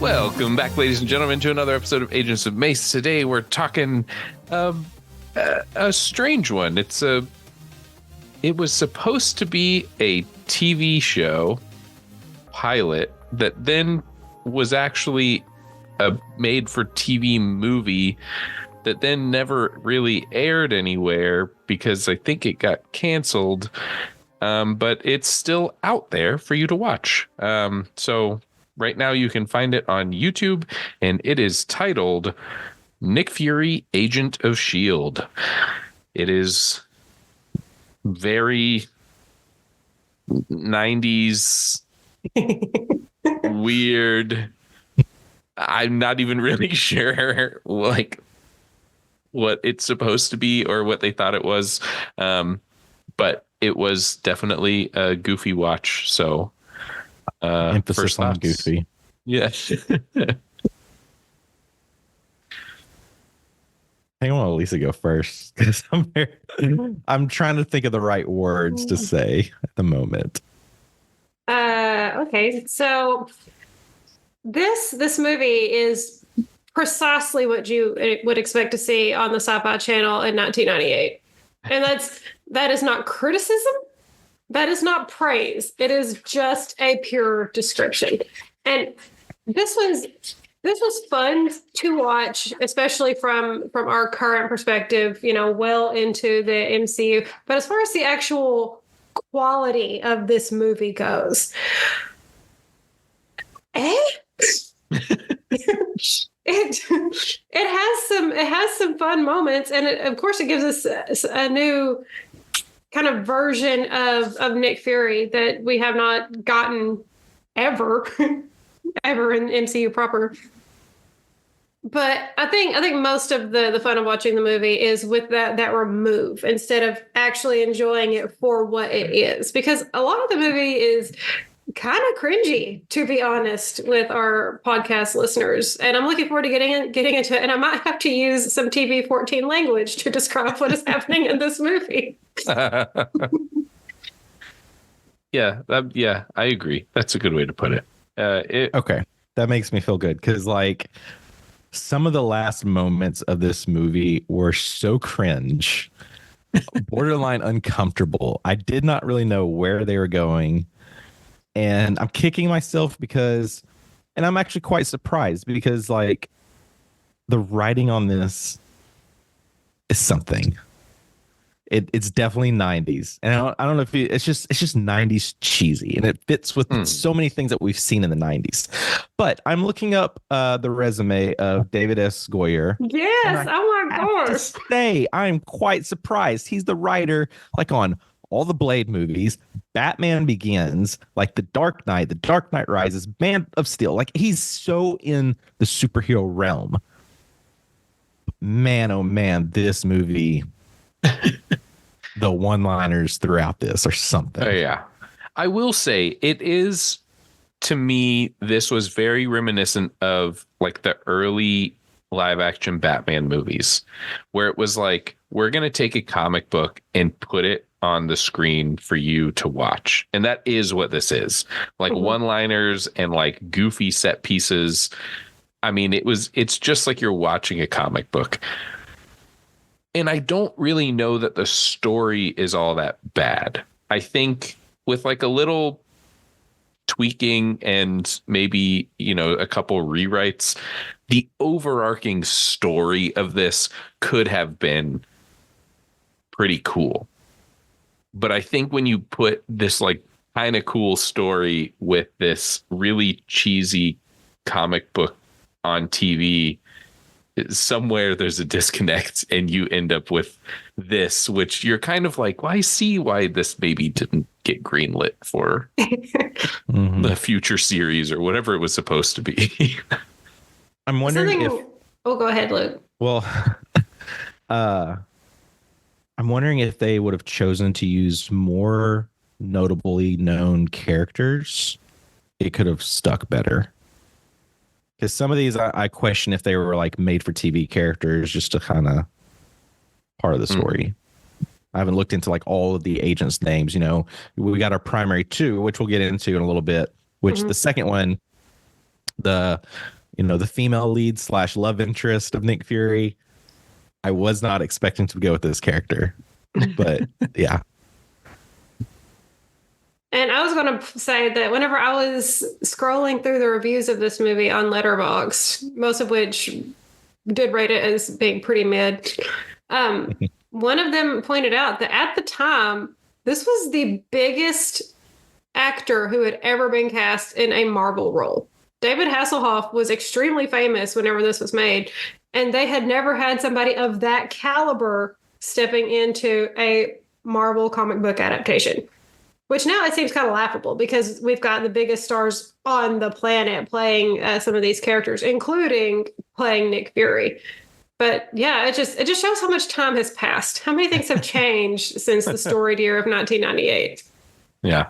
Welcome back, ladies and gentlemen, to another episode of Agents of Mace. Today we're talking a strange one. It was supposed to be a TV show pilot that then was actually a made-for-TV movie that then never really aired anywhere because I think it got canceled. But it's still out there for you to watch. So right now you can find it on YouTube, and it is titled Nick Fury, Agent of S.H.I.E.L.D. It is very 90s weird. I'm not even really sure like what it's supposed to be or what they thought it was. But it was definitely a goofy watch. So emphasis on goofy. Yeah. I want Lisa go first because I'm trying to think of the right words to say at the moment. Okay, so this movie is precisely what you would expect to see on the Sci-Fi Channel in 1998, and that is not criticism, that is not praise. It is just a pure description, and this was fun to watch, especially from our current perspective, well into the MCU. But as far as the actual quality of this movie goes, it has some fun moments, and of course it gives us a new kind of version of Nick Fury that we have not gotten ever in MCU proper. But I think most of the fun of watching the movie is with that remove instead of actually enjoying it for what it is, because a lot of the movie is kind of cringy, to be honest, with our podcast listeners. And I'm looking forward to getting into it. And I might have to use some TV-14 language to describe what is happening in this movie. Yeah, I agree. That's a good way to put it. Okay, that makes me feel good because some of the last moments of this movie were so cringe, borderline uncomfortable. I did not really know where they were going. And I'm kicking myself and I'm actually quite surprised because the writing on this is something. It's definitely 90s. And I don't know if it's just 90s cheesy, and it fits with so many things that we've seen in the 90s. But I'm looking up the resume of David S. Goyer. Yes. Oh my gosh. I'm quite surprised. He's the writer on all the Blade movies, Batman Begins, The Dark Knight Rises, Man of Steel. He's so in the superhero realm. Man, oh man, this movie, the one-liners throughout this are something. Oh, yeah. I will say it is, to me, this was very reminiscent of the early live action Batman movies, where it was we're going to take a comic book and put it on the screen for you to watch. And that is what this is. One-liners and goofy set pieces. I mean, it's just like you're watching a comic book. And I don't really know that the story is all that bad. I think with a little tweaking and maybe, a couple rewrites, the overarching story of this could have been pretty cool. But I think when you put this kind of cool story with this really cheesy comic book on TV, somewhere there's a disconnect and you end up with this, which you're kind of well, I see why this maybe didn't get greenlit for the future series or whatever it was supposed to be. I'm wondering if... Oh, go ahead, Luke. Well, I'm wondering if they would have chosen to use more notably known characters, it could have stuck better. Because some of these, I question if they were made for TV characters just to kind of part of the story. I haven't looked into all of the agents' names. We got our primary two, which we'll get into in a little bit, which the second one, the the female lead / love interest of Nick Fury. I was not expecting to go with this character, but yeah. And I was going to say that whenever I was scrolling through the reviews of this movie on Letterboxd, most of which did rate it as being pretty mid, one of them pointed out that at the time, this was the biggest actor who had ever been cast in a Marvel role. David Hasselhoff was extremely famous whenever this was made, and they had never had somebody of that caliber stepping into a Marvel comic book adaptation. Which now it seems kind of laughable because we've got the biggest stars on the planet playing some of these characters, including playing Nick Fury. But yeah, it just shows how much time has passed. How many things have changed since the storied year of 1998? Yeah.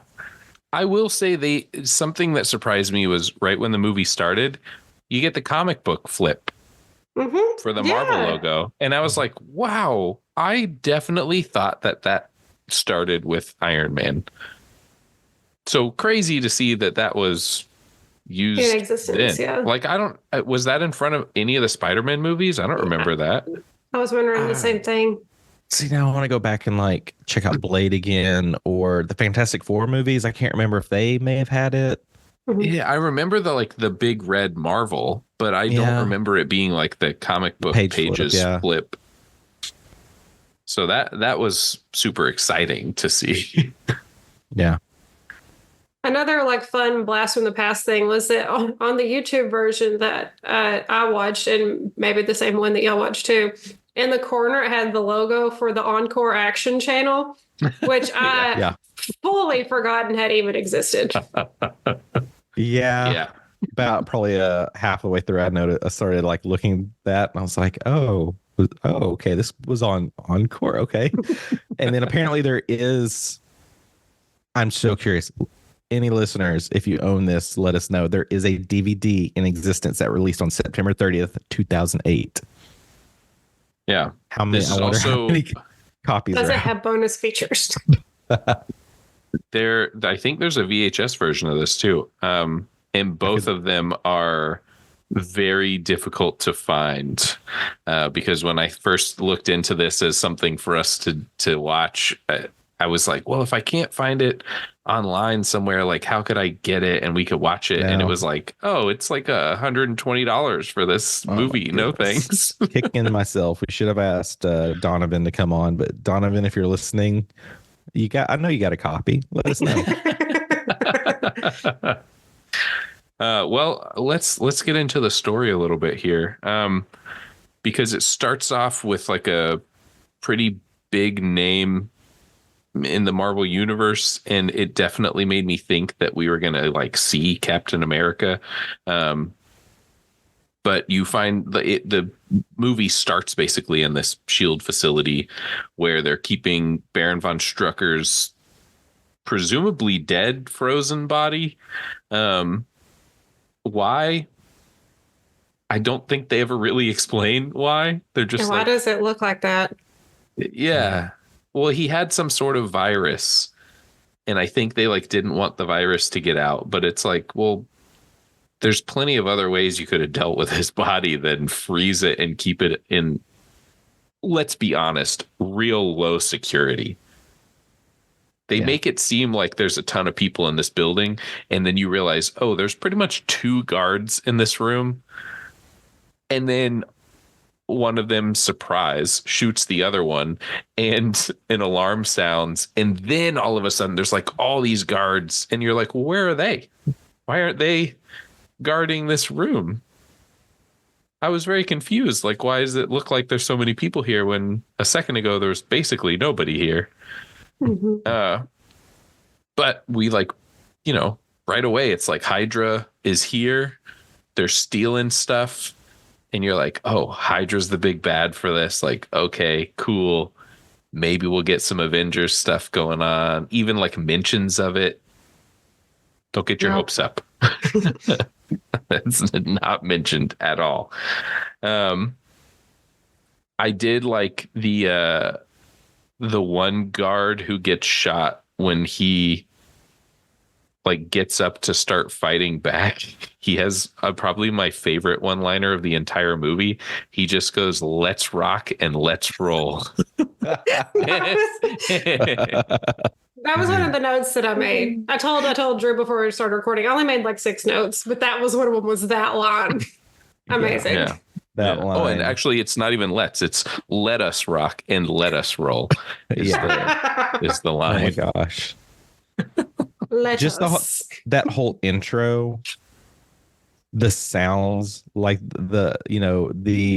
I will say something that surprised me was right when the movie started, you get the comic book flip for the Marvel logo. And I was like, wow, I definitely thought that started with Iron Man. So crazy to see that was used in existence. then. Yeah. Like, was that in front of any of the Spider-Man movies? I don't remember that. I was wondering the same thing. See, now I want to go back and check out Blade again or the Fantastic Four movies. I can't remember if they may have had it. Yeah, I remember the big red Marvel, but I don't remember it being like the comic book pages flip. So that was super exciting to see. Yeah. Another fun blast from the past thing was that on the YouTube version that I watched, and maybe the same one that y'all watched too, in the corner it had the logo for the Encore Action Channel, which I fully forgotten had even existed. Yeah. About probably half the way through, I started looking at that, and I was like, oh, okay, this was on Encore, okay. And then apparently there is. I'm so curious. Any listeners, if you own this, let us know. There is a DVD in existence that released on September 30th, 2008. Yeah. How many? I wonder how many copies. Does it have bonus features? I think there's a VHS version of this too. And both of them are very difficult to find because when I first looked into this as something for us to watch, I was like, well, if I can't find it online somewhere, how could I get it and we could watch it? And it was like, oh, it's $120 for this movie. No thanks. Kicking myself. We should have asked Donovan to come on, but Donovan, if you're listening, I know you got a copy. Let us know. Well, let's get into the story a little bit here, because it starts off with a pretty big name in the Marvel universe, and it definitely made me think that we were gonna see Captain America. But you find the movie starts basically in this S.H.I.E.L.D. facility where they're keeping Baron von Strucker's presumably dead frozen body. Why? I don't think they ever really explain why. They're just why does it look like that? Yeah. Well, he had some sort of virus, and I think they didn't want the virus to get out. But it's well, there's plenty of other ways you could have dealt with his body than freeze it and keep it in, let's be honest, real low security. They make it seem like there's a ton of people in this building, and then you realize, oh, there's pretty much 2 guards in this room. And then one of them, surprise, shoots the other one, and an alarm sounds. And then all of a sudden there's all these guards, and you're like, well, where are they? Why aren't they guarding this room? I was very confused. Why does it look like there's so many people here when a second ago there was basically nobody here? Mm-hmm. But we right away, it's Hydra is here. They're stealing stuff. And you're like, oh, Hydra's the big bad for this. Okay, cool. Maybe we'll get some Avengers stuff going on. Even mentions of it. Don't get your hopes up. That's not mentioned at all. I did like the one guard who gets shot when he like gets up to start fighting back, he has probably my favorite one-liner of the entire movie. He just goes, "Let's rock and let's roll." That was one of the notes that I made. I told Drew before we started recording. I only made like 6 notes, but that was one of them. Was that line? Amazing. Yeah. That line. Oh, and actually, it's not even let's. It's let us rock and let us roll. Is the line? Oh my gosh! Let Just us. that whole intro, the sounds, like the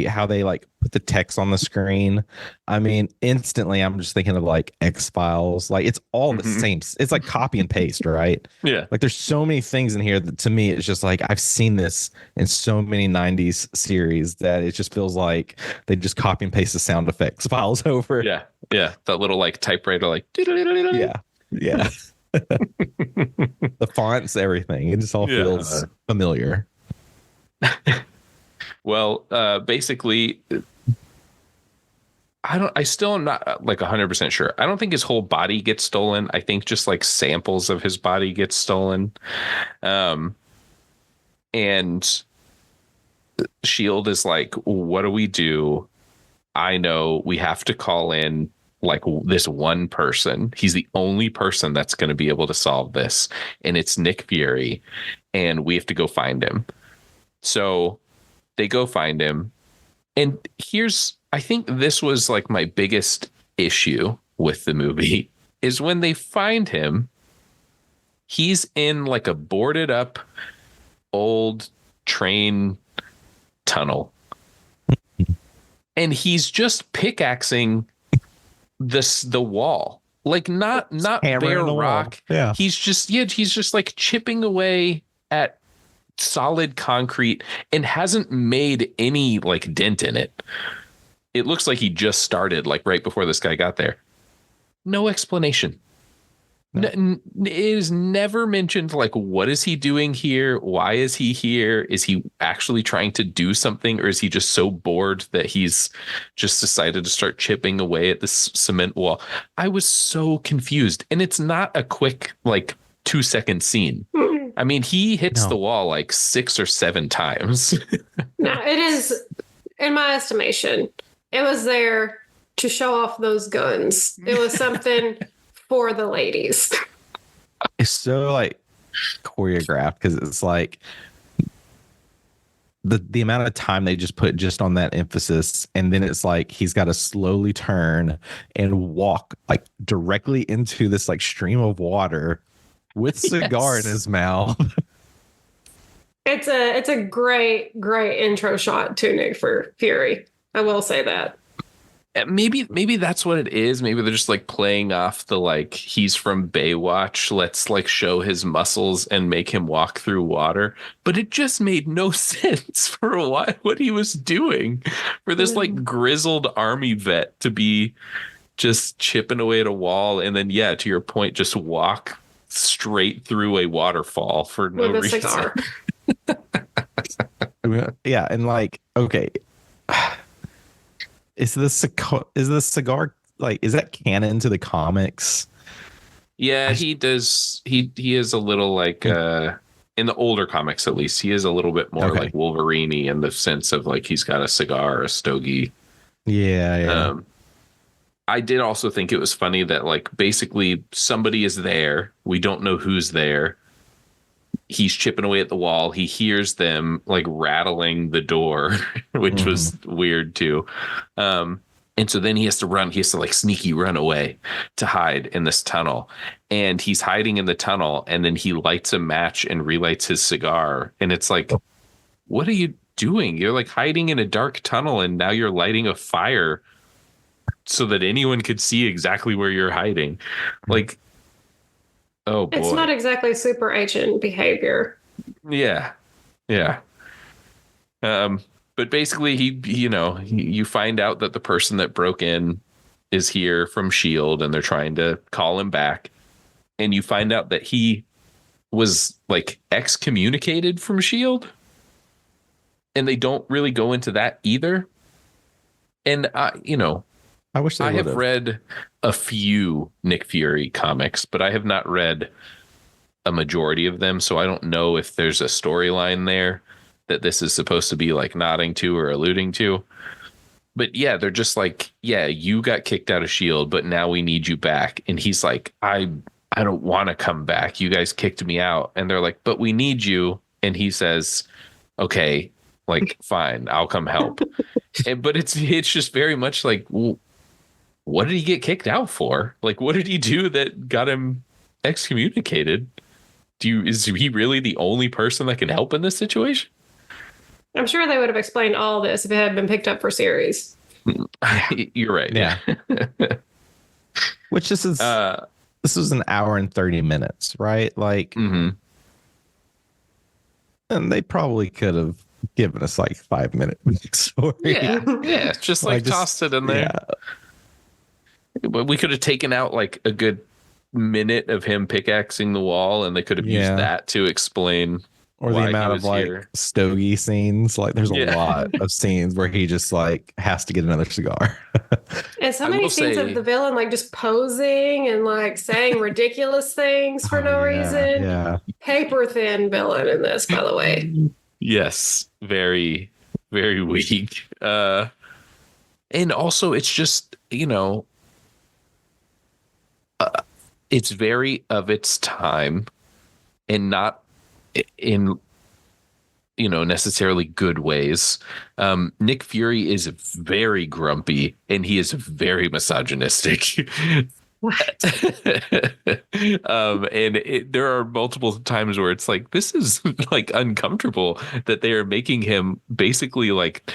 how they like put the text on the screen. I mean, instantly, I'm just thinking of like X-Files. Like it's all the same. It's like copy and paste, right? Yeah. Like there's so many things in here that to me it's just like I've seen this in so many 90s series that it just feels like they just copy and paste the sound effects files over. Yeah. Yeah. That little like typewriter, like Yeah. Yeah. The fonts, everything. It just all feels familiar. Well, basically, I still am not like 100% sure. I don't think his whole body gets stolen. I think just like samples of his body get stolen. And S.H.I.E.L.D. is like, what do we do? I know we have to call in like this one person. He's the only person that's going to be able to solve this. And it's Nick Fury. And we have to go find him. So they go find him. And I think this was like my biggest issue with the movie is when they find him, he's in like a boarded up old train tunnel. And he's just pickaxing the wall. Like not bare rock. Yeah. He's just like chipping away at solid concrete and hasn't made any like dent in it. It looks like he just started like right before this guy got there. No explanation. No. It is never mentioned like what is he doing here? Why is he here? Is he actually trying to do something, or is he just so bored that he's just decided to start chipping away at this cement wall? I was so confused, and it's not a quick like 2-second scene. I mean, he hits the wall like 6 or 7 times. No, it is, in my estimation, it was there to show off those guns. It was something for the ladies. It's so like choreographed because it's like the amount of time they just put just on that emphasis, and then it's like he's got to slowly turn and walk like directly into this like stream of water with cigar in his mouth. It's a great intro shot to Nick Fury. I will say that. Maybe that's what it is. Maybe they're just like playing off the like he's from Baywatch. Let's like show his muscles and make him walk through water. But it just made no sense for what he was doing for this like grizzled army vet to be just chipping away at a wall and then to your point, just walk straight through a waterfall for no reason. Cigar. Yeah, and like okay. Is the cigar like, is that canon to the comics? Yeah, he does. He is a little like in the older comics, at least, he is a little bit more like Wolverine-y in the sense of like he's got a cigar, a stogie. Yeah. I did also think it was funny that like basically somebody is there. We don't know who's there. He's chipping away at the wall. He hears them like rattling the door, which was weird too. And so then he has to run. He has to like sneaky run away to hide in this tunnel. And he's hiding in the tunnel. And then he lights a match and relights his cigar. And it's like, what are you doing? You're like hiding in a dark tunnel. And now you're lighting a fire so that anyone could see exactly where you're hiding. Like, oh boy. It's not exactly super agent behavior. Yeah. But basically you find out that the person that broke in is here from S.H.I.E.L.D. and they're trying to call him back. And you find out that he was like excommunicated from S.H.I.E.L.D. And they don't really go into that either. And I wish I have read a few Nick Fury comics, but I have not read a majority of them. So I don't know if there's a storyline there that this is supposed to be like nodding to or alluding to. But yeah, they're just like, yeah, you got kicked out of S.H.I.E.L.D, but now we need you back. And he's like, I don't want to come back. You guys kicked me out. And they're like, but we need you. And he says, okay, like, fine, I'll come help. But it's just very much like, well, what did he get kicked out for? Like, what did he do that got him excommunicated? Is he really the only person that can help in this situation? I'm sure they would have explained all this if it had been picked up for series. You're right. Yeah. Which this was an hour and 30 minutes, right? Like, mm-hmm. And they probably could have given us like 5 minute story. Yeah. Just like tossed it in there. Yeah. But we could have taken out like a good minute of him pickaxing the wall, and they could have used that to explain. Or the amount of like stogie scenes. Like there's a lot of scenes where he just like has to get another cigar. And so many scenes of the villain like just posing and like saying ridiculous things for no reason. Yeah. Paper thin villain in this, by the way. Yes. Very, very weak. And also it's just, it's very of its time and not in necessarily good ways. Nick Fury is very grumpy and he is very misogynistic. What? And there are multiple times where it's like, this is like uncomfortable that they are making him basically like,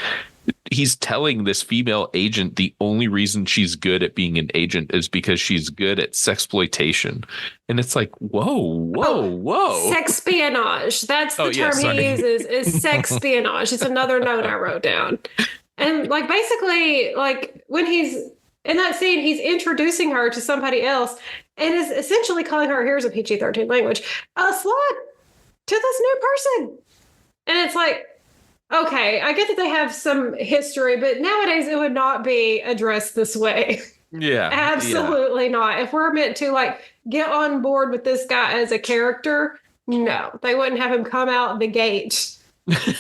he's telling this female agent the only reason she's good at being an agent is because she's good at sexploitation. And it's like, whoa. Sexpionage. That's the term he uses, is sexpionage. It's another note I wrote down. And like basically, like when he's in that scene, he's introducing her to somebody else and is essentially calling her, here's a PG-13 language, a slut to this new person. And it's like, okay, I get that they have some history, but nowadays it would not be addressed this way. Yeah. Absolutely not. If we're meant to like get on board with this guy as a character, no, they wouldn't have him come out the gate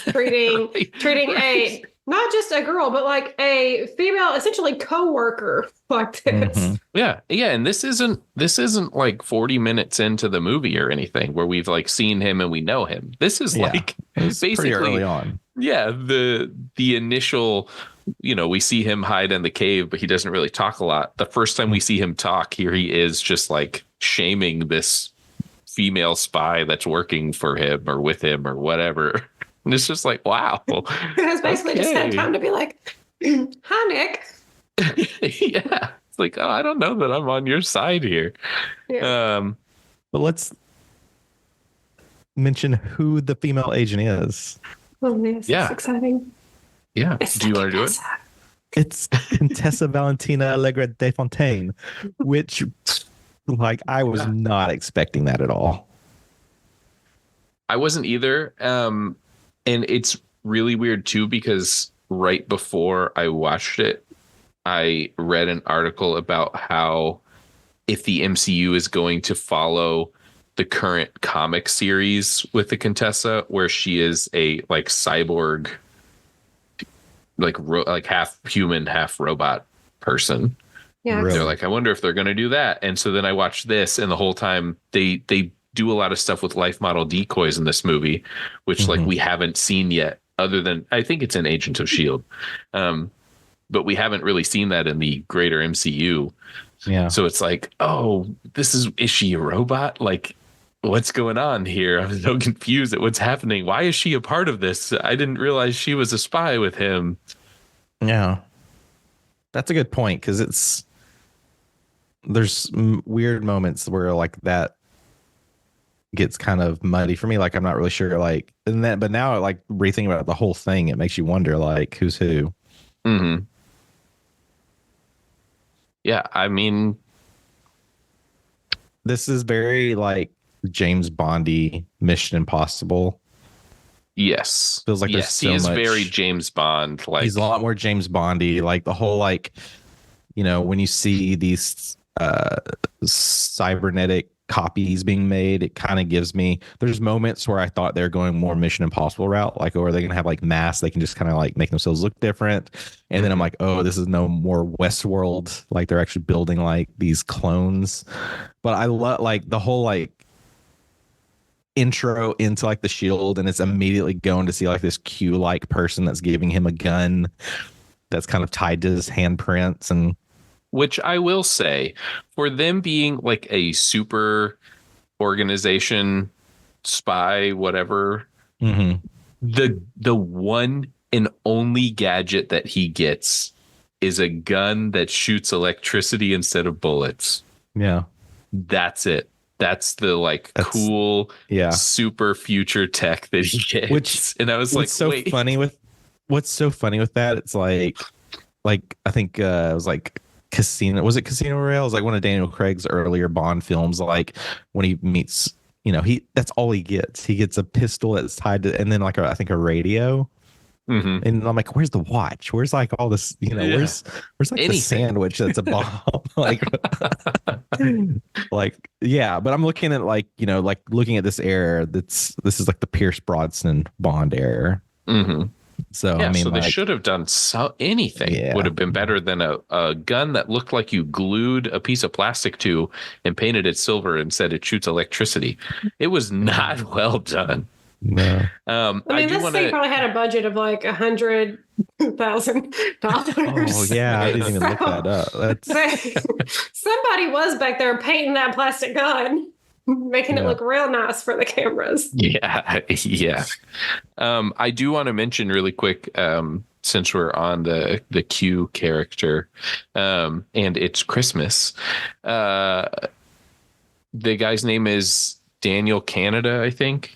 treating a not just a girl, but like a female, essentially co-worker like this. Mm-hmm. Yeah. And this isn't like 40 minutes into the movie or anything where we've like seen him and we know him. This is like basically pretty early on. Yeah. The initial, we see him hide in the cave, but he doesn't really talk a lot. The first time we see him talk, here he is just like shaming this female spy that's working for him or with him or whatever. And it's just like, wow. It's basically just had time to be like, hi, Nick. Yeah. It's like, oh, I don't know that I'm on your side here. Yeah. But let's mention who the female agent is. Oh, yes, it's exciting. Yeah. Do you want to do it? It's Contessa Valentina Allegra de Fontaine, which like I was not expecting that at all. I wasn't either. And it's really weird too, because right before I watched it, I read an article about how if the MCU is going to follow the current comic series with the Contessa, where she is a like cyborg, like half human, half robot person. Yeah. Really? They're like, I wonder if they're going to do that. And so then I watched this, and the whole time they do a lot of stuff with life model decoys in this movie, which like we haven't seen yet, other than I think it's in Agents of S.H.I.E.L.D. But we haven't really seen that in the greater MCU. Yeah. So it's like, oh, is she a robot? Like, what's going on here? I'm so confused at what's happening. Why is she a part of this? I didn't realize she was a spy with him. Yeah. That's a good point, because there's weird moments where like that gets kind of muddy for me. Like I'm not really sure. Like, but now like rethinking about the whole thing, it makes you wonder like who's who. Mm-hmm. Yeah, I mean, this is very like James Bondy, Mission Impossible. Yes, feels like yes, he is very James Bond. Like he's a lot more James Bondy. Like the whole like, when you see these cybernetic copies being made. It kind of gives me, there's moments where I thought they're going more Mission Impossible route, like, or are they gonna have like mass, they can just kind of like make themselves look different. And then I'm like, oh, this is no more Westworld, like they're actually building like these clones. But I love like the whole like intro into like the shield, and it's immediately going to see like this Q like person that's giving him a gun that's kind of tied to his handprints. And which I will say, for them being like a super organization, spy, whatever, the one and only gadget that he gets is a gun that shoots electricity instead of bullets. Yeah. That's it. That's the cool, super future tech that he gets. And I was like, what's so funny with that? It's like I think it was like Casino. Was it Casino Royale? It was like one of Daniel Craig's earlier Bond films. Like when he meets, that's all he gets. He gets a pistol that's tied to, and then like I think a radio. And I'm like, where's the watch? Where's like all this, where's like anything. The sandwich that's a bomb? like yeah, but I'm looking at like looking at this era, this is like the Pierce Brosnan Bond era. So yeah, I mean, so they should have done anything would have been better than a gun that looked like you glued a piece of plastic to and painted it silver and said it shoots electricity. It was not well done. No. I mean, this thing probably had a budget of like $100,000. Oh yeah, I didn't even look that up. Somebody was back there painting that plastic gun, making it look real nice for the cameras. Yeah. I do want to mention really quick, since we're on the Q character, and it's Christmas. The guy's name is Daniel Canada, I think.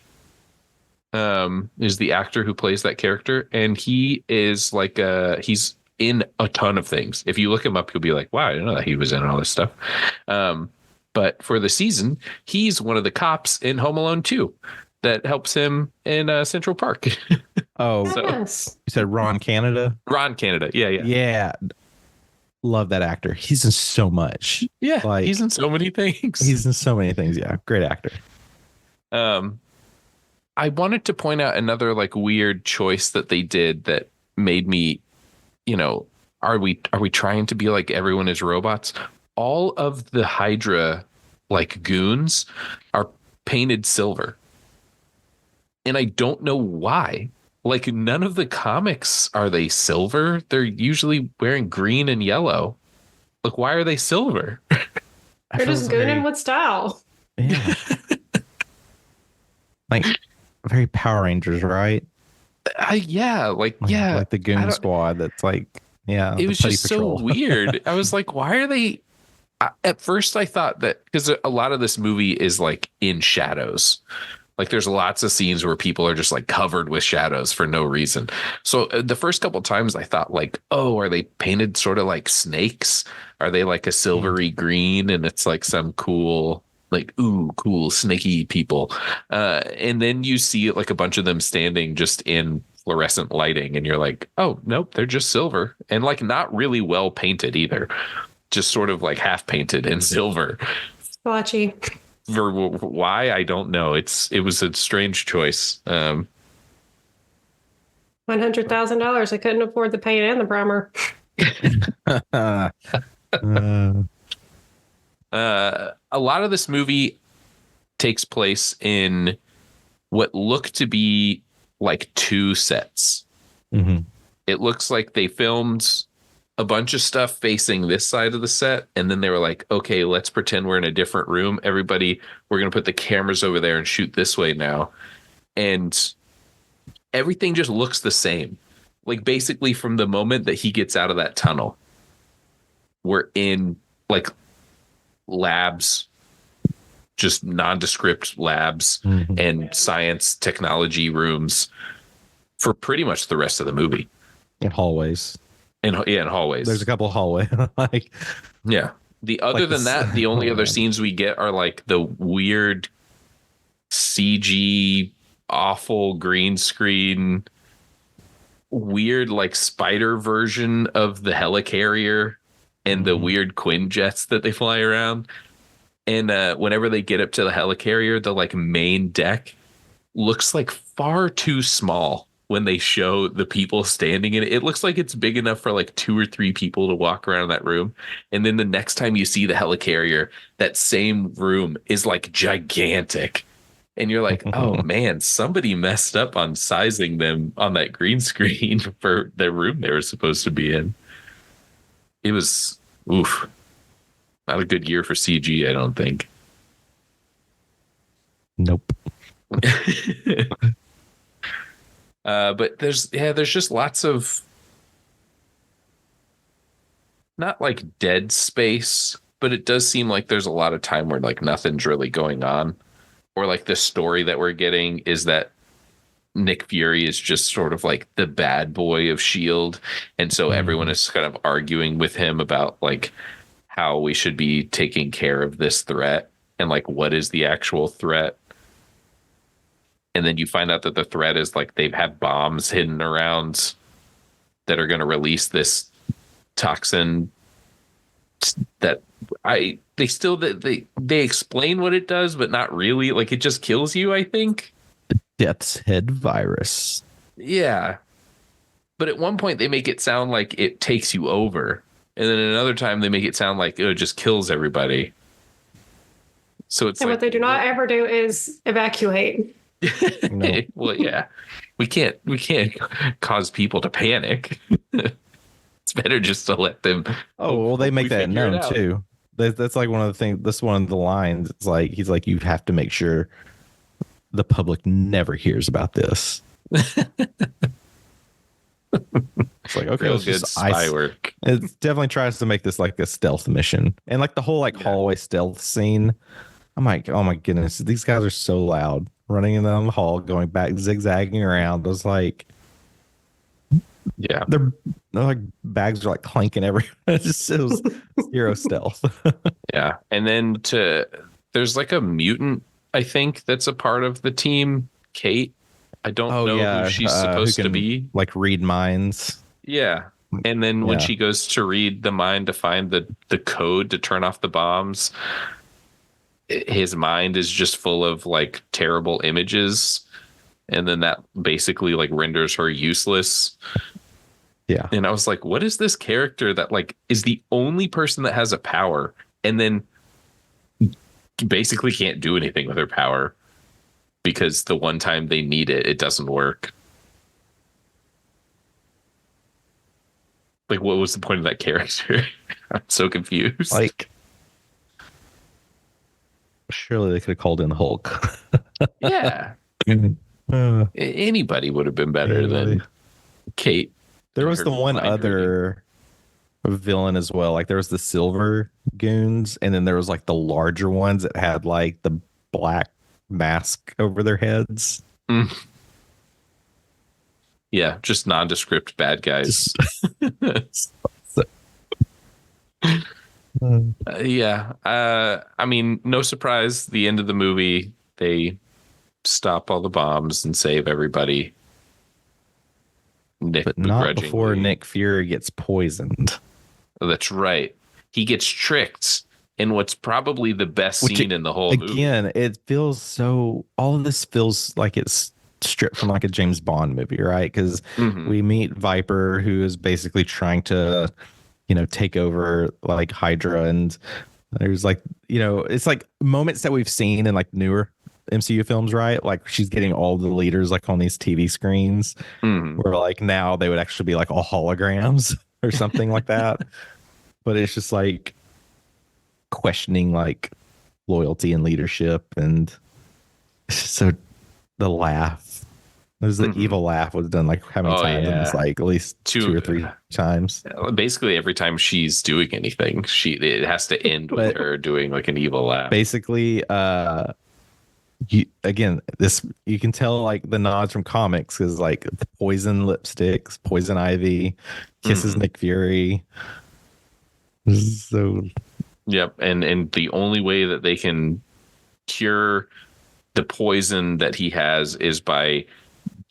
Is the actor who plays that character, and he is like he's in a ton of things. If you look him up, you'll be like, wow, I didn't know that he was in all this stuff. But for the season, he's one of the cops in Home Alone 2 that helps him in Central Park. Oh, so you said Ron Canada? Ron Canada, yeah. Love that actor. He's in so much. Yeah, he's in so many things. Yeah, great actor. I wanted to point out another like weird choice that they did that made me, are we trying to be like everyone is robots? All of the Hydra like goons are painted silver. And I don't know why. Like none of the comics are they silver. They're usually wearing green and yellow. Like why are they silver? They're just gooning with style. Yeah. Like very Power Rangers, right? Like the Goon Squad. That's like, it was just so weird. I was like, why are they? At first, I thought that because a lot of this movie is like in shadows. Like there's lots of scenes where people are just like covered with shadows for no reason. So the first couple times I thought like, oh, are they painted sort of like snakes? Are they like a silvery green? And it's like some cool, like, ooh, cool, snaky people. And then you see like a bunch of them standing just in fluorescent lighting. And you're like, oh, nope, they're just silver. And like not really well painted either. Just sort of like half painted in silver. Splotchy. For why, I don't know. It was a strange choice. $100,000. I couldn't afford the paint and the primer. A lot of this movie takes place in what look to be like two sets. It looks like they filmed a bunch of stuff facing this side of the set, and then they were like, okay, let's pretend we're in a different room. Everybody, we're going to put the cameras over there and shoot this way now. And everything just looks the same. Like basically from the moment that he gets out of that tunnel, we're in like labs, just nondescript labs and science technology rooms for pretty much the rest of the movie. In hallways. In hallways. There's a couple of hallways. The other than that, the only other scenes we get are like the weird CG, awful green screen, weird like spider version of the helicarrier and the weird Quinjets that they fly around. And whenever they get up to the helicarrier, the like main deck looks like far too small when they show the people standing in it. It looks like it's big enough for like 2 or 3 people to walk around that room. And then the next time you see the helicarrier, that same room is like gigantic. And you're like, oh man, somebody messed up on sizing them on that green screen for the room they were supposed to be in. It was, oof, not a good year for CG, I don't think. Nope. But there's just lots of not like dead space, but it does seem like there's a lot of time where like nothing's really going on. Or like the story that we're getting is that Nick Fury is just sort of like the bad boy of S.H.I.E.L.D. And so everyone is kind of arguing with him about like how we should be taking care of this threat and like what is the actual threat. And then you find out that the threat is like they have bombs hidden around that are going to release this toxin that they explain what it does, but not really. Like it just kills you, I think. Death's Head virus. Yeah. But at one point they make it sound like it takes you over. And then another time they make it sound like it just kills everybody. So it's and like, what they do not ever do is evacuate. No. Well, yeah. We can't cause people to panic. It's better just to let them. Oh, well, they make that known too. That's like one of the things. That's one of the lines. It's like he's like, you have to make sure the public never hears about this. It's like, okay, Real it's good just spy work. It definitely tries to make this like a stealth mission, and like the whole like hallway stealth scene. I'm like, oh my goodness, these guys are so loud, running down the hall, going back, zigzagging around. I was like, yeah, they're like bags are like clanking everywhere. It was zero stealth. Yeah, and then there's like a mutant, I think, that's a part of the team. Kate, I don't know who she's supposed to be. Like read minds. Yeah, and then when she goes to read the mind to find the code to turn off the bombs, his mind is just full of like terrible images, and then that basically like renders her useless. Yeah. And I was like, what is this character that like is the only person that has a power and then basically can't do anything with her power because the one time they need it, it doesn't work. Like, what was the point of that character? I'm so confused. Like, surely they could have called in Hulk. Yeah. Anybody would have been better than Kate. There was the one other villain as well. Like there was the silver goons, and then there was like the larger ones that had like the black mask over their heads. Yeah, just nondescript bad guys. Yeah. I mean, no surprise. The end of the movie, they stop all the bombs and save everybody. Nick, but not before Nick Fury gets poisoned. Oh, that's right. He gets tricked in what's probably the best scene in the whole movie. Again, it feels so. All of this feels like it's stripped from like a James Bond movie, right? Because we meet Viper, who is basically trying to, take over like Hydra, and there's like, it's like moments that we've seen in like newer MCU films, right? Like she's getting all the leaders like on these TV screens where like now they would actually be like all holograms or something like that. But it's just like questioning like loyalty and leadership, and it's just so the laugh. There's the evil laugh was done like how many times? Yeah. It's like at least two or three times. Basically, every time she's doing anything, it has to end with her doing like an evil laugh. Basically, you can tell like the nods from comics is like the poison lipsticks, poison ivy, kisses Nick Fury. So, yep, and the only way that they can cure the poison that he has is by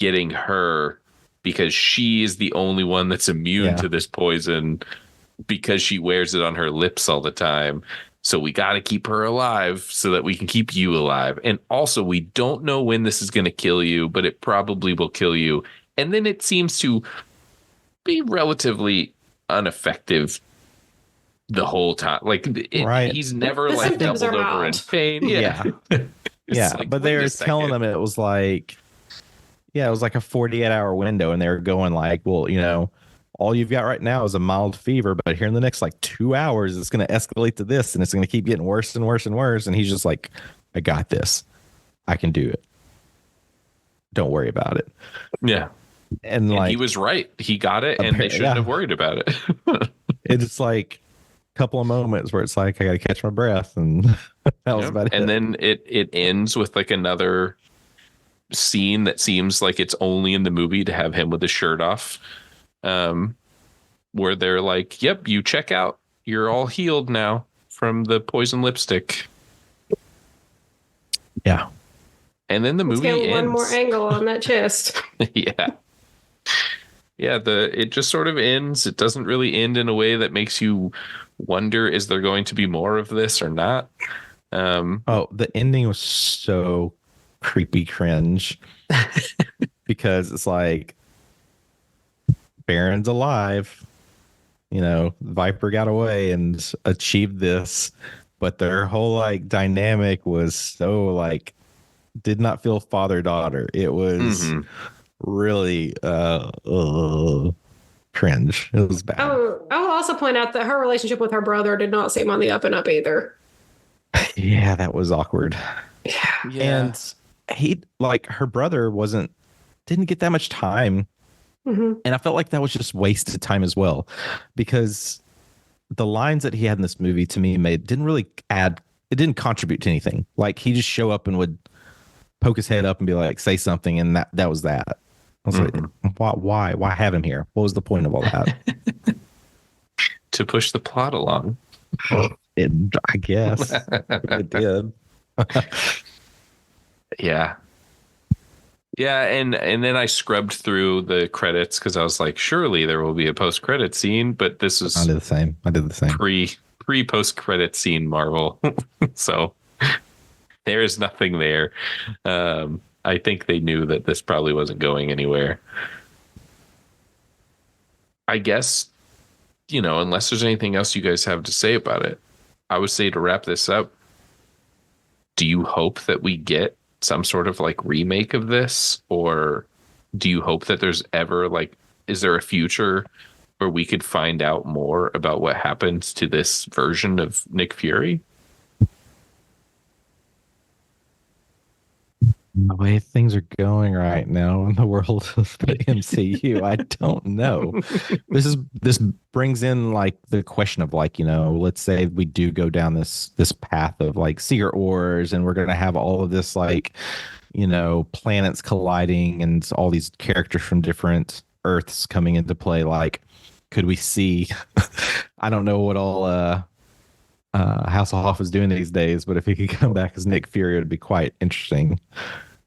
getting her, because she is the only one that's immune to this poison because she wears it on her lips all the time. So we got to keep her alive so that we can keep you alive. And also, we don't know when this is going to kill you, but it probably will kill you. And then it seems to be relatively ineffective the whole time. Like he's never The like symptoms doubled are over in mild. pain. Yeah. Yeah, like, but they wait a were telling second. them it was like, yeah, it was like a 48-hour window, and they were going like, well, all you've got right now is a mild fever, but here in the next like 2 hours, it's going to escalate to this, and it's going to keep getting worse and worse and worse. And he's just like, I got this. I can do it. Don't worry about it. Yeah. And like, he was right. He got it, and they shouldn't have worried about it. It's like a couple of moments where it's like, I got to catch my breath. And that was about it. And then it ends with like another scene that seems like it's only in the movie to have him with his shirt off, where they're like, yep, you check out, you're all healed now from the poison lipstick. Yeah. And then the movie ends. One more angle on that chest. Yeah it just sort of ends. It doesn't really end in a way that makes you wonder, is there going to be more of this or not? The ending was so creepy cringe because it's like Baron's alive, Viper got away and achieved this, but their whole like dynamic was so like did not feel father-daughter. It was really cringe. It was bad. Oh, I will also point out that her relationship with her brother did not seem on the up and up either. Yeah, that was awkward. Yeah. And he like her brother didn't get that much time. And I felt like that was just wasted time as well, because the lines that he had in this movie to me didn't contribute to anything. Like he just show up and would poke his head up and be like, say something, and that was that. I was like, why have him here? What was the point of all that? To push the plot along. I guess it did. Yeah, and then I scrubbed through the credits because I was like, surely there will be a post-credit scene, but this was I did the same. Pre post-credit scene Marvel. So there is nothing there. I think they knew that this probably wasn't going anywhere. I guess, unless there's anything else you guys have to say about it, I would say to wrap this up, do you hope that we get some sort of like remake of this, or do you hope that there's ever like, is there a future where we could find out more about what happens to this version of Nick Fury? The way things are going right now in the world of the MCU, I don't know. This brings in like the question of like, let's say we do go down this path of like Secret Wars, and we're going to have all of this like, planets colliding and all these characters from different Earths coming into play. Like, could we see? I don't know what all Hasselhoff is doing these days, but if he could come back as Nick Fury, it would be quite interesting.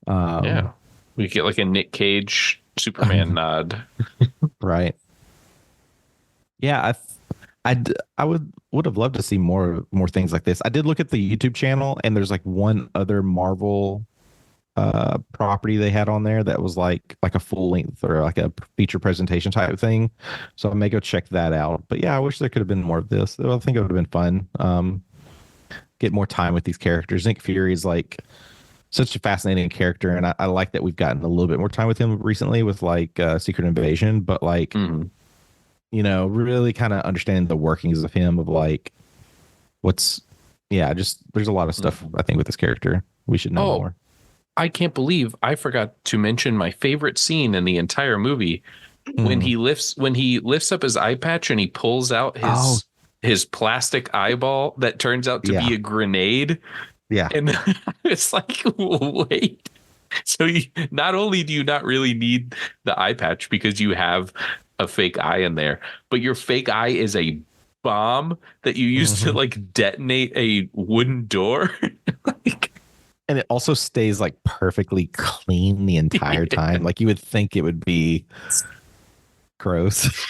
Yeah, we get like a Nick Cage Superman nod, right? Yeah, I would have loved to see more things like this. I did look at the YouTube channel, and there's like one other Marvel property they had on there that was like a full length or like a feature presentation type of thing. So I may go check that out. But yeah, I wish there could have been more of this. I think it would have been fun. Get more time with these characters. Nick Fury is like such a fascinating character, and I like that we've gotten a little bit more time with him recently with like Secret Invasion, but like really kind of understanding the workings of him, of like just there's a lot of stuff I think with this character we should know more. I can't believe I forgot to mention my favorite scene in the entire movie, when he lifts up his eye patch and he pulls out his plastic eyeball that turns out to be a grenade. Yeah. And it's like, wait. So not only do you not really need the eye patch because you have a fake eye in there, but your fake eye is a bomb that you use to like detonate a wooden door. And it also stays like perfectly clean the entire time. Like you would think it would be gross.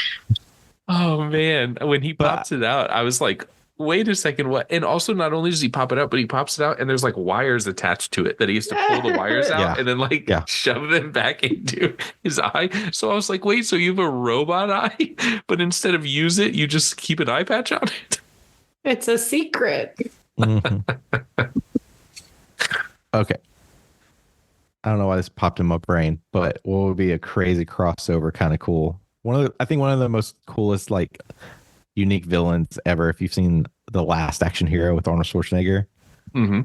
Oh man, when he pops it out, I was like, wait a second, what? And also, not only does he pop it out, but he pops it out, and there's like wires attached to it that he has to pull the wires out Yeah. and then like Yeah. shove them back into his eye. So I was like, wait, so you have a robot eye, but instead of use it, you just keep an eye patch on it? It's a secret. Mhm. Okay. I don't know why this popped in my brain, but what would be a crazy crossover kind of cool? I think one of the most coolest, like, unique villains ever. If you've seen The Last Action Hero with Arnold Schwarzenegger, Mm-hmm.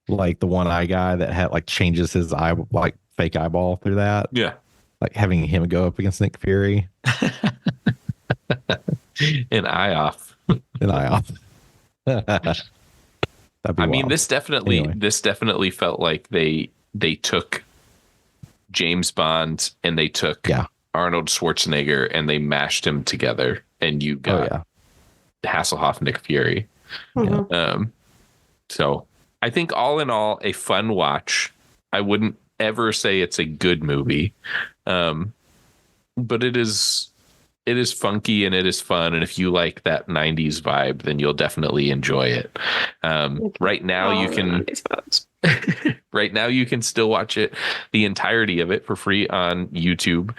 like the one eye guy that had like changes his eye, like fake eyeball through that, Yeah. like having him go up against Nick Fury, An eye off. an eye off. That'd be I mean, wild. this definitely felt like they took James Bond and they took Arnold Schwarzenegger and they mashed him together, and you got Hasselhoff, Nick Fury. Mhm. So I think all in all, a fun watch. I wouldn't ever say it's a good movie, but it is funky and it is fun. And if you like that 90s vibe, then you'll definitely enjoy it. Right now you can right now you can still watch it, the entirety of it, for free on YouTube.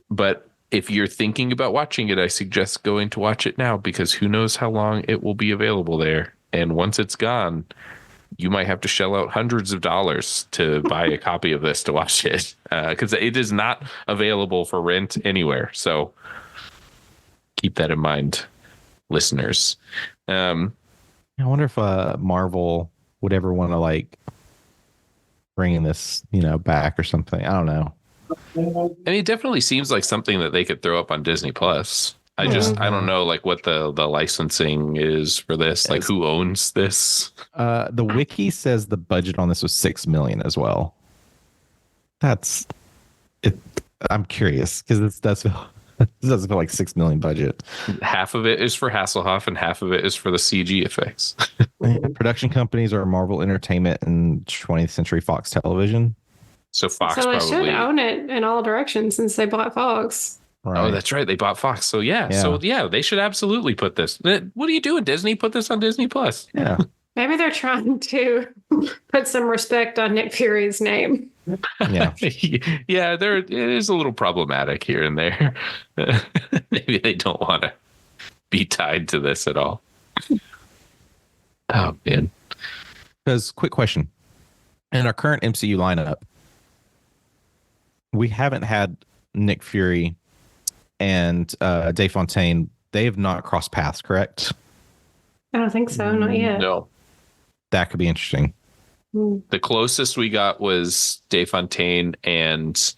But if you're thinking about watching it, I suggest going to watch it now, because who knows how long it will be available there. And once it's gone, you might have to shell out hundreds of dollars to buy a copy of this to watch it, because it is not available for rent anywhere. So keep that in mind, listeners. I wonder if Marvel would ever want to like bring this, back or something. I don't know. I mean, it definitely seems like something that they could throw up on Disney Plus. I don't know like what the licensing is for this, like who owns this. The wiki says the budget on this was $6 million as well. That's it. I'm curious because this doesn't feel like $6 million budget. Half of it is for Hasselhoff and half of it is for the CG effects. Production companies are Marvel Entertainment and 20th Century Fox Television. So Fox So they probably should own it in all directions since they bought Fox. Right. Oh, that's right. They bought Fox. So yeah. So yeah, they should absolutely put this. What are you doing, Disney? Put this on Disney Plus. Yeah. Maybe they're trying to put some respect on Nick Fury's name. Yeah. Yeah, it is a little problematic here and there. Maybe they don't want to be tied to this at all. Oh, man. Because, quick question. In our current MCU lineup, we haven't had Nick Fury and Dave Fontaine. They have not crossed paths, correct? I don't think so. Not yet. No. That could be interesting. The closest we got was Dave Fontaine and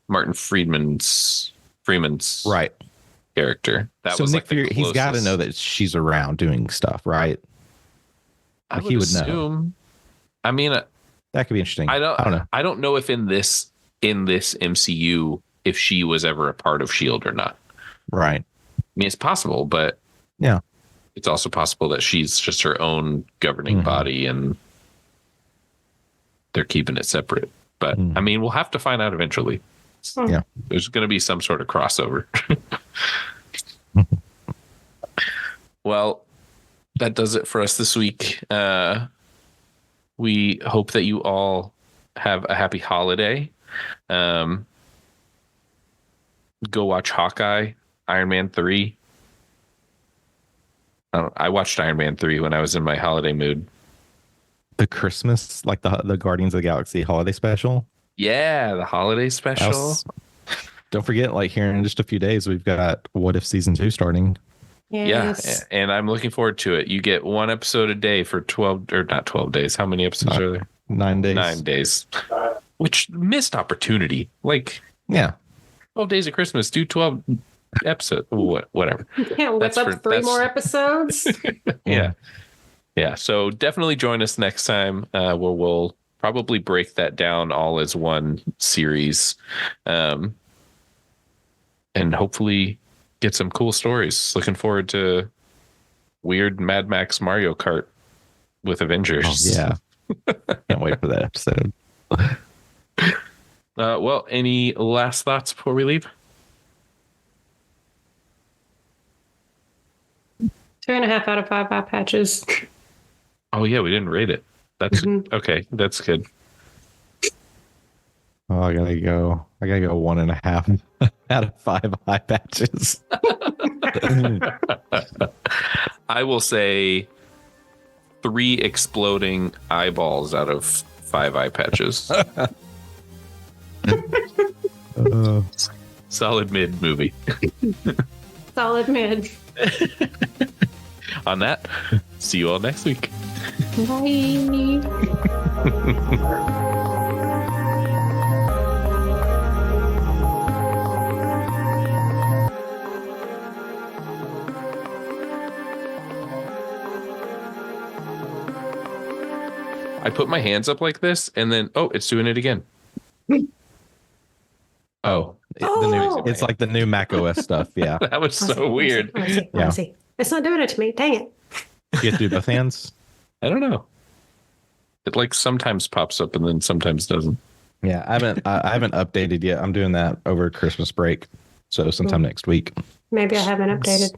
Martin Freeman's right character. That so was Nick like Fury, he's got to know that she's around doing stuff, right? Like he would assume. Know. I mean, that could be interesting. I don't know. I don't know if in this MCU if she was ever a part of S.H.I.E.L.D. or not. Right. I mean, it's possible, but yeah, it's also possible that she's just her own governing body and they're keeping it separate. But I mean, we'll have to find out eventually. Yeah, there's going to be some sort of crossover. Well, that does it for us this week. We hope that you all have a happy holiday. Go watch Hawkeye, Iron Man 3. I watched Iron Man 3 when I was in my holiday mood. The Christmas, like the Guardians of the Galaxy holiday special. Yeah, the holiday special. Don't forget, like here in just a few days, we've got What If Season 2 starting. Yes. Yeah, and I'm looking forward to it. You get one episode a day for 12, or not 12 days. How many episodes are there? 9 days. 9 days. Which missed opportunity. Like, yeah, 12 days of Christmas, do 12 episodes. Whatever. You can't whip up three more episodes. Yeah. Yeah. So definitely join us next time where we'll probably break that down all as one series. And hopefully get some cool stories. Looking forward to weird Mad Max Mario Kart with Avengers. Oh, yeah. Can't wait for that episode. Well, any last thoughts before we leave? 2.5 out of 5 eye patches. Oh yeah, we didn't rate it. That's okay. That's good. Oh, I gotta go 1.5 out of 5 eye patches. I will say 3 exploding eyeballs out of 5 eye patches. Solid mid movie. Solid mid. On that, see you all next week. Bye. I put my hands up like this, and then it's doing it again. It's like the new Mac OS stuff. Yeah. That was so weird. Let's see. It's not doing it to me. Dang it. You have to do both hands? I don't know. It like sometimes pops up and then sometimes doesn't. Yeah, I haven't updated yet. I'm doing that over Christmas break. So sometime next week. Maybe I haven't updated.